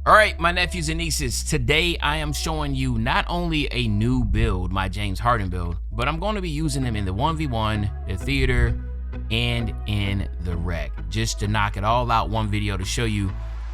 All right, my nephews and nieces, today I am showing you not only a new build, my James Harden build, but I'm going to be using them in the 1v1, the theater, and in the rec, just to knock it all out one video to show you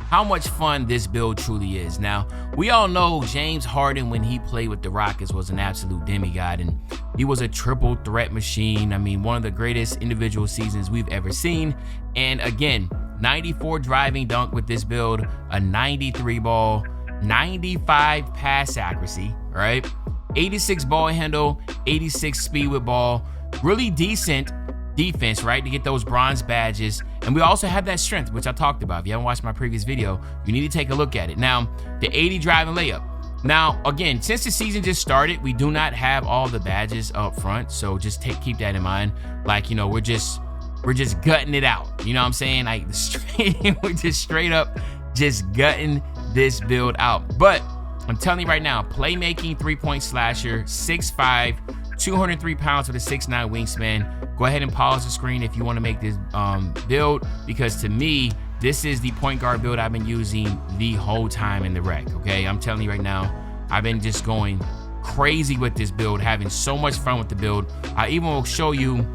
how much fun this build truly is. Now, we all know James Harden, when he played with the Rockets, was an absolute demigod, and he was a triple threat machine. I mean, one of the greatest individual seasons we've ever seen. And again, 94 driving dunk with this build, a 93 ball, 95 pass accuracy, right? 86 ball handle, 86 speed with ball, really decent defense, right, to get those bronze badges. And we also have that strength, which I talked about. If you haven't watched my previous video, you need to take a look at it. Now, the 80 driving layup. Now, again, since the season just started, we do not have all the badges up front, so just keep that in mind. Like, you know, we're just gutting it out. You know what I'm saying? Like, we're just straight up just gutting this build out. But I'm telling you right now, playmaking, three-point slasher, 6'5", 203 pounds with a 6'9" wingspan. Go ahead and pause the screen if you want to make this build, because to me, this is the point guard build I've been using the whole time in the rec, okay? I'm telling you right now, I've been just going crazy with this build, having so much fun with the build. I even will show you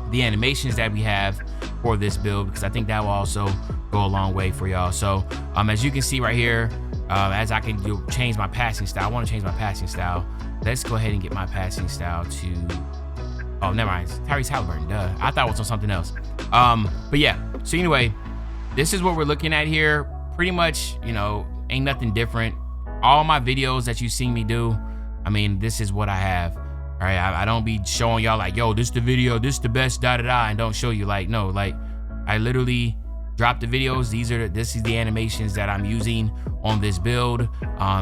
the animations that we have for this build, because I think that will also go a long way for y'all. So as you can see right here, as I can change my passing style, I want to change my passing style. Let's go ahead and get my passing style to, oh, never mind, Tyrese Halliburton, duh. I thought it was on something else. But yeah, so anyway, this is what we're looking at here. Pretty much, you know, ain't nothing different. All my videos that you've seen me do, I mean, this is what I have. All right, I don't be showing y'all like, yo, this the video, this the best, da-da-da, and don't show you. Like, no, like, I literally drop the videos. This is the animations that I'm using on this build.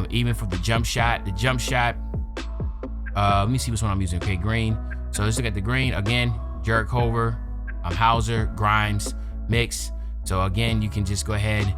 Even for the jump shot. Let me see which one I'm using. Okay, green. So let's look at the green. Again, Jared Culver, Hauser, Grimes, Mix. So again, you can just go ahead,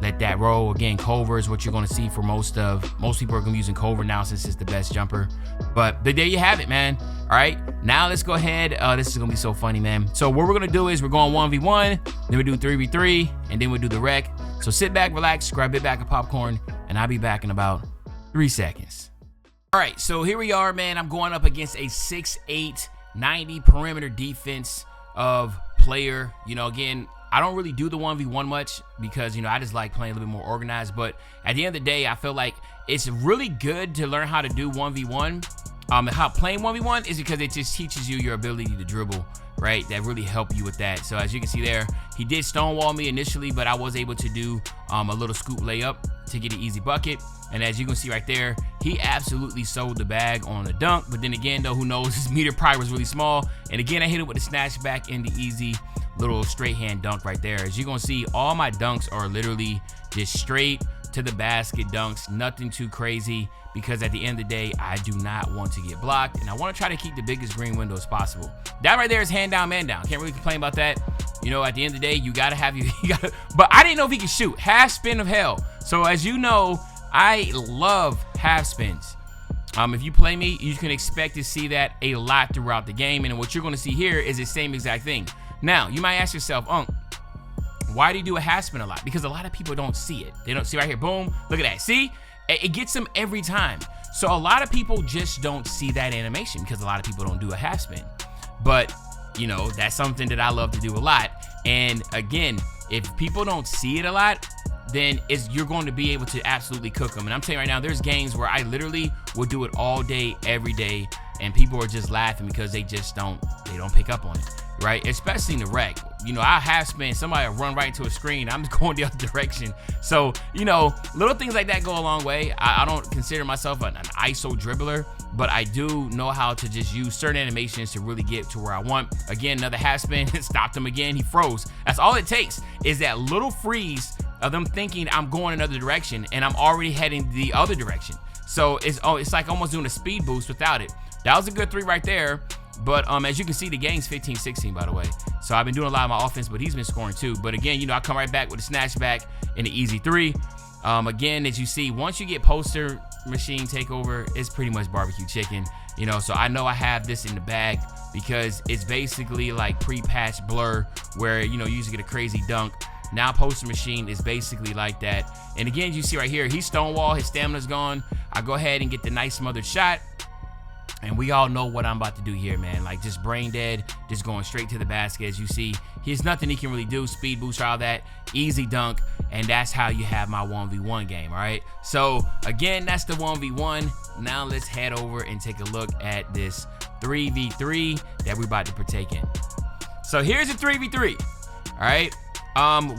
let that roll. Again, Culver is what you're going to see for most people are going to be using Culver now, since it's the best jumper. But there you have it, man. All right, now let's go ahead. This is going to be so funny, man. So what we're going to do is we're going 1v1, then we do 3v3, and then we do the rec. So sit back, relax, grab a bit back of popcorn, and I'll be back in about 3 seconds. All right, so here we are, man. I'm going up against a 6'8", 90 perimeter defense of player. You know, again, I don't really do the 1v1 much because, you know, I just like playing a little bit more organized. But at the end of the day, I feel like it's really good to learn how to do 1v1. How playing 1v1 is because it just teaches you your ability to dribble, right? That really help you with that. So as you can see there, he did stonewall me initially, but I was able to do a little scoop layup to get an easy bucket. And as you can see right there, he absolutely sold the bag on the dunk. But then again, though, who knows? His meter probably was really small. And again, I hit it with a snatch back in the easy little straight hand dunk right there. As you're gonna see, all my dunks are literally just straight to the basket dunks, nothing too crazy, because at the end of the day, I do not want to get blocked, and I want to try to keep the biggest green window as possible. That right there is hand down, man down. Can't really complain about that. You know, at the end of the day, you gotta have but I didn't know if he could shoot. Half spin of hell. So as you know, I love half spins. If you play me, you can expect to see that a lot throughout the game, and what you're gonna see here is the same exact thing. Now, you might ask yourself, why do you do a half spin a lot? Because a lot of people don't see it. They don't see right here, boom, look at that. See, it gets them every time. So a lot of people just don't see that animation because a lot of people don't do a half spin. But, you know, that's something that I love to do a lot. And again, if people don't see it a lot, then you're going to be able to absolutely cook them. And I'm telling you right now, there's games where I literally will do it all day, every day, and people are just laughing because they don't pick up on it. Right, especially in the rec. You know, I half spin, somebody will run right into a screen, I'm just going the other direction. So, you know, little things like that go a long way. I don't consider myself an ISO dribbler, but I do know how to just use certain animations to really get to where I want. Again, another half spin, stopped him again, he froze. That's all it takes, is that little freeze of them thinking I'm going another direction and I'm already heading the other direction. So it's like almost doing a speed boost without it. That was a good 3 right there. But as you can see, the game's 15-16, by the way. So I've been doing a lot of my offense, but he's been scoring too. But again, you know, I come right back with a snatch back and an easy 3. Again, as you see, once you get poster machine takeover, it's pretty much barbecue chicken. You know, so I know I have this in the bag because it's basically like pre-patch blur where, you know, you usually get a crazy dunk Now Poster Machine is basically like that. And again, you see right here, he's stonewall, his stamina's gone. I go ahead and get the nice smothered shot. And we all know what I'm about to do here, man. Like, just brain dead, just going straight to the basket. As you see, there's nothing he can really do. Speed boost, all that, easy dunk, and that's how you have my 1v1 game, all right? So, again, that's the 1v1. Now let's head over and take a look at this 3v3 that we're about to partake in. So here's a 3v3, all right?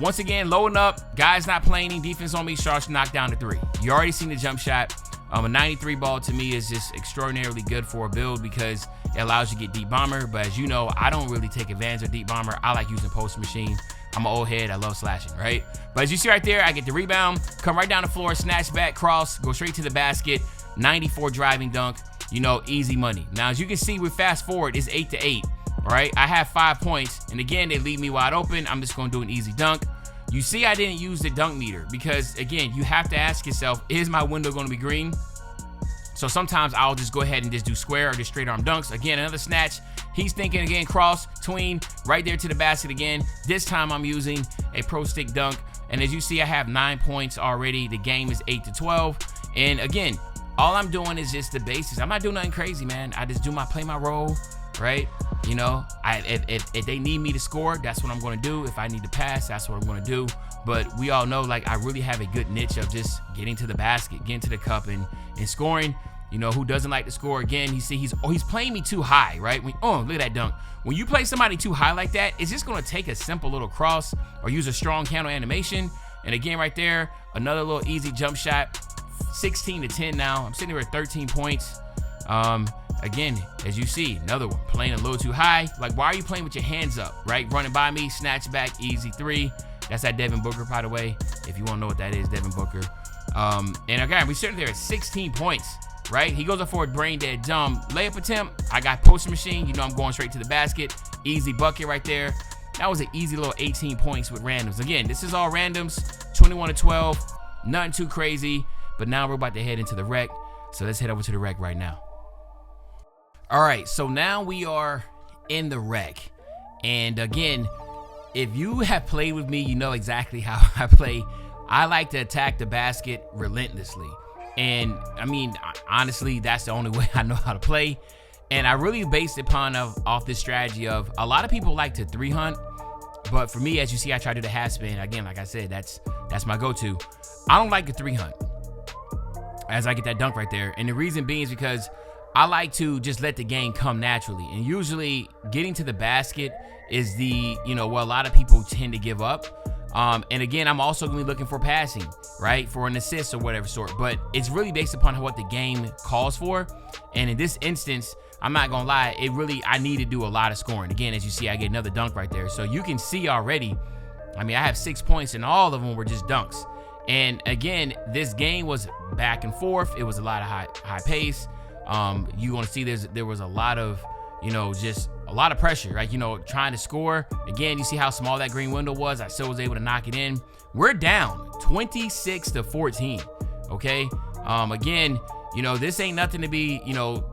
Once again, loading up. Guys not playing any defense on me. Sharks knocked down the 3. You already seen the jump shot. A 93 ball to me is just extraordinarily good for a build because it allows you to get deep bomber. But as you know, I don't really take advantage of deep bomber. I like using Poster Machine. I'm an old head. I love slashing, right? But as you see right there, I get the rebound, come right down the floor, snatch back, cross, go straight to the basket. 94 driving dunk, you know, easy money. Now, as you can see, with fast forward, it's 8-8, all right? I have 5 points, and again, they leave me wide open. I'm just going to do an easy dunk. You see I didn't use the dunk meter because, again, you have to ask yourself, is my window going to be green? So sometimes I'll just go ahead and just do square or just straight arm dunks. Again, another snatch. He's thinking again, cross, tween, right there to the basket again. This time I'm using a pro stick dunk. And as you see, I have 9 points already. The game is 8-12. And again, all I'm doing is just the basics. I'm not doing nothing crazy, man. I just play my role, right? You know, if they need me to score, that's what I'm going to do. If I need to pass, that's what I'm going to do. But we all know, like, I really have a good niche of just getting to the basket, getting to the cup, and scoring. You know, who doesn't like to score? Again, he's playing me too high, right? Look at that dunk. When you play somebody too high like that, it's just going to take a simple little cross or use a strong counter animation. And again, right there, another little easy jump shot. 16-10 now. I'm sitting here at 13 points. Again, as you see, another one playing a little too high. Like, why are you playing with your hands up, right? Running by me, snatch back, easy 3. That's that Devin Booker, by the way. If you want to know what that is, Devin Booker. And again, we're sitting there at 16 points, right? He goes up for a brain dead dumb layup attempt. I got Poster Machine. You know I'm going straight to the basket. Easy bucket right there. That was an easy little 18 points with randoms. Again, this is all randoms. 21-12. Nothing too crazy. But now we're about to head into the rec. So let's head over to the rec right now. All right, so now we are in the rec. And again, if you have played with me, you know exactly how I play. I like to attack the basket relentlessly. And I mean, honestly, that's the only way I know how to play. And I really based it off this strategy of a lot of people like to 3-hunt. But for me, as you see, I try to do the half spin. Again, like I said, that's my go-to. I don't like the 3-hunt as I get that dunk right there. And the reason being is because I like to just let the game come naturally. And usually getting to the basket is where a lot of people tend to give up. And again, I'm also going to be looking for passing, right? For an assist or whatever sort. But it's really based upon what the game calls for. And in this instance, I'm not going to lie, I need to do a lot of scoring. Again, as you see, I get another dunk right there. So you can see already, I mean, I have 6 points and all of them were just dunks. And again, this game was back and forth. It was a lot of high pace. You want to see there was a lot of, just a lot of pressure, right? Trying to score. Again, you see how small that green window was. I still was able to knock it in. We're down 26-14. Okay. Again, this ain't nothing to be,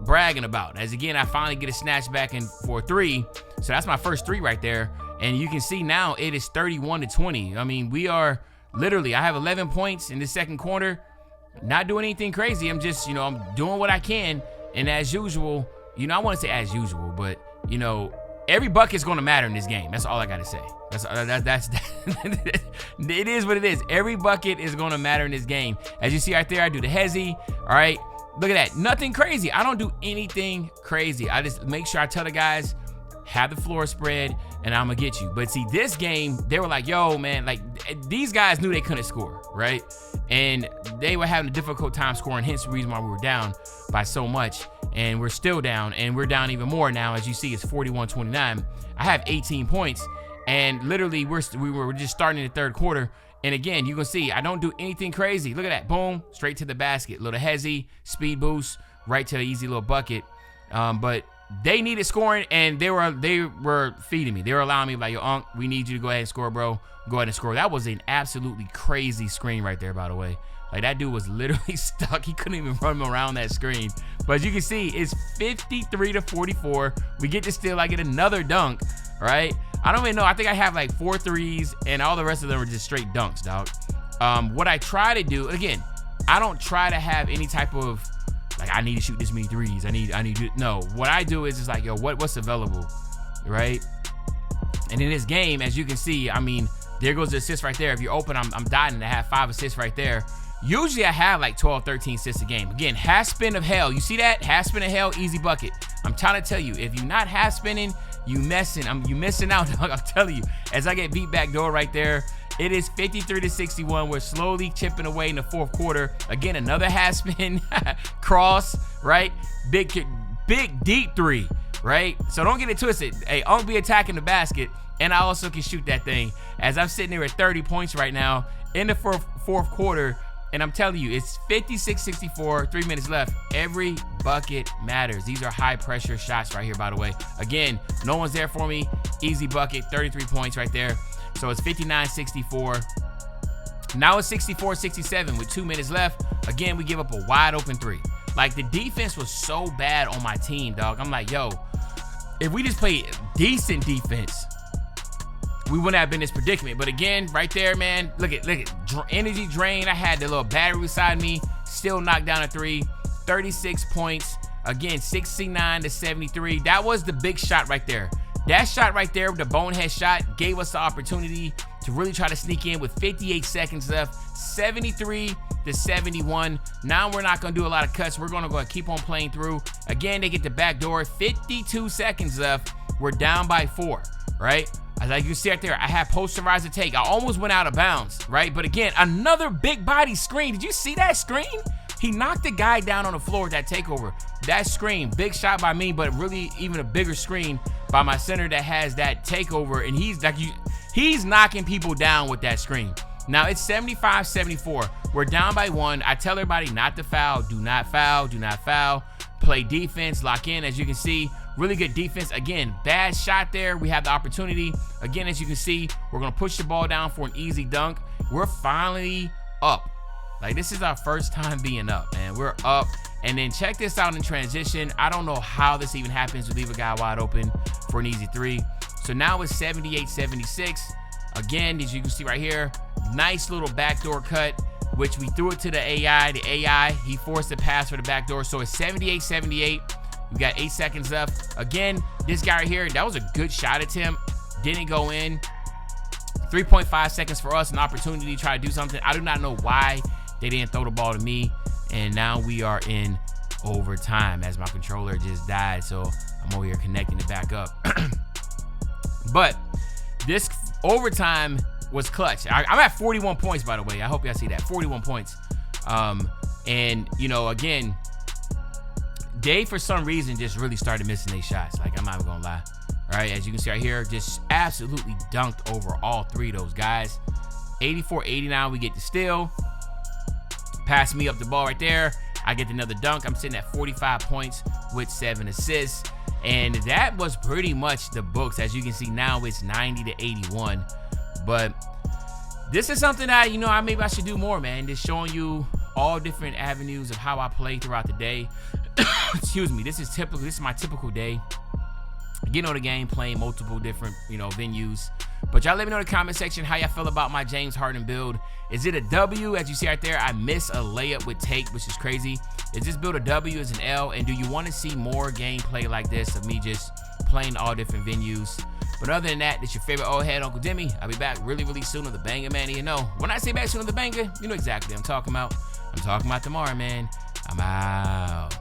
bragging about. As again, I finally get a snatch back in for 3. So that's my first 3 right there. And you can see now it is 31-20. I mean, we are literally, I have 11 points in the second quarter. Not doing anything crazy. I'm just, I'm doing what I can. And as usual, I want to say as usual, but every bucket's going to matter in this game. That's all I got to say. That's it is what it is. Every bucket is going to matter in this game. As you see right there, I do the hezzy. All right. Look at that. Nothing crazy. I don't do anything crazy. I just make sure I tell the guys, have the floor spread, and I'm going to get you. But see, this game, they were like, yo, man, like these guys knew they couldn't score, right? And they were having a difficult time scoring, hence the reason why we were down by so much. And we're still down, and we're down even more now. As you see, it's 41-29. I have 18 points, and literally we were just starting in the third quarter. And again, you can see I don't do anything crazy. Look at that. Boom, straight to the basket. Little hezzy, speed boost, right to the easy little bucket. But they needed scoring, and they were feeding me. They were allowing me, like, yo, we need you to go ahead and score, bro. Go ahead and score. That was an absolutely crazy screen right there, by the way. Like, that dude was literally stuck. He couldn't even run around that screen. But as you can see, it's 53-44. We get to steal. I get another dunk, right? I don't even know. I think I have like 4 threes, and all the rest of them are just straight dunks, dog. What I try to do, again, I don't try to have any type of, like, I need to shoot this many threes. I need to, no. What I do is just like, yo, what's available, right? And in this game, as you can see, I mean, there goes the assist right there. If you're open, I'm dotting to have 5 assists right there. Usually I have like 12, 13 assists a game. Again, half spin of hell. You see that? Half spin of hell, easy bucket. I'm trying to tell you, if you're not half spinning, you missing out, dog. I'm telling you. As I get beat back door right there, it is 53-61. We're slowly chipping away in the fourth quarter. Again, another half spin, cross, right? Big deep three, right? So don't get it twisted. Hey, I'll be attacking the basket, and I also can shoot that thing. As I'm sitting there at 30 points right now in the fourth quarter, and I'm telling you, it's 56-64, 3 minutes left. Every bucket matters. These are high pressure shots right here, by the way. Again, no one's there for me. Easy bucket, 33 points right there. So it's 59-64. Now it's 64-67 with 2 minutes left. Again, we give up a wide open three. Like, the defense was so bad on my team, dog. I'm like, yo, if we just played decent defense, we wouldn't have been in this predicament. But again, right there, man, look at energy drain. I had the little battery beside me, still knocked down a three. 36 points. Again, 69-73. That was the big shot right there. That shot right there, the bonehead shot, gave us the opportunity to really try to sneak in with 58 seconds left. 73-71. Now we're not going to do a lot of cuts. We're going to go keep on playing through. Again, they get the back door. 52 seconds left. We're down by 4, right? As you can see right there, I had posterized the take. I almost went out of bounds, right? But again, another big body screen. Did you see that screen? He knocked the guy down on the floor with that takeover. That screen, big shot by me, but really even a bigger screen by my center that has that takeover. And he's knocking people down with that screen. Now it's 75-74. We're down by 1. I tell everybody not to foul. Do not foul. Do not foul. Play defense. Lock in. As you can see, really good defense. Again, bad shot there. We have the opportunity. Again, as you can see, we're going to push the ball down for an easy dunk. We're finally up. Like, this is our first time being up, man. We're up. And then check this out in transition. I don't know how this even happens. We leave a guy wide open for an easy three. So now it's 78-76. Again, as you can see right here, nice little backdoor cut, which we threw it to the AI. The AI, he forced the pass for the backdoor. So it's 78-78. We got 8 seconds left. Again, this guy right here, that was a good shot attempt. Didn't go in. 3.5 seconds for us, an opportunity to try to do something. I do not know why they didn't throw the ball to me. And now we are in overtime as my controller just died. So I'm over here connecting it back up. But this overtime was clutch. I'm at 41 points, by the way. I hope y'all see that. 41 points. And, you know, again, they, for some reason, just really started missing their shots. Like, I'm not even gonna lie. All right, as you can see right here, just absolutely dunked over all 3 of those guys. 84-89, we get the steal. Pass me up the ball right there. I get another dunk. I'm sitting at 45 points with 7 assists. And that was pretty much the books. As you can see now, it's 90-81. But this is something that, you know, maybe I should do more, man. Just showing you all different avenues of how I play throughout the day. Excuse me. This is my typical day. Getting on the game, playing multiple different, you know, venues. But y'all let me know in the comment section how y'all feel about my James Harden build. Is it a W? As you see right there, I miss a layup with take, which is crazy. Is this build a W? Is an L? And do you want to see more gameplay like this of me just playing all different venues? But other than that, it's your favorite old head, Uncle Demi. I'll be back really, really soon on the banger, man. You know, when I say back soon on the banger, you know exactly what I'm talking about. I'm talking about tomorrow, man. I'm out.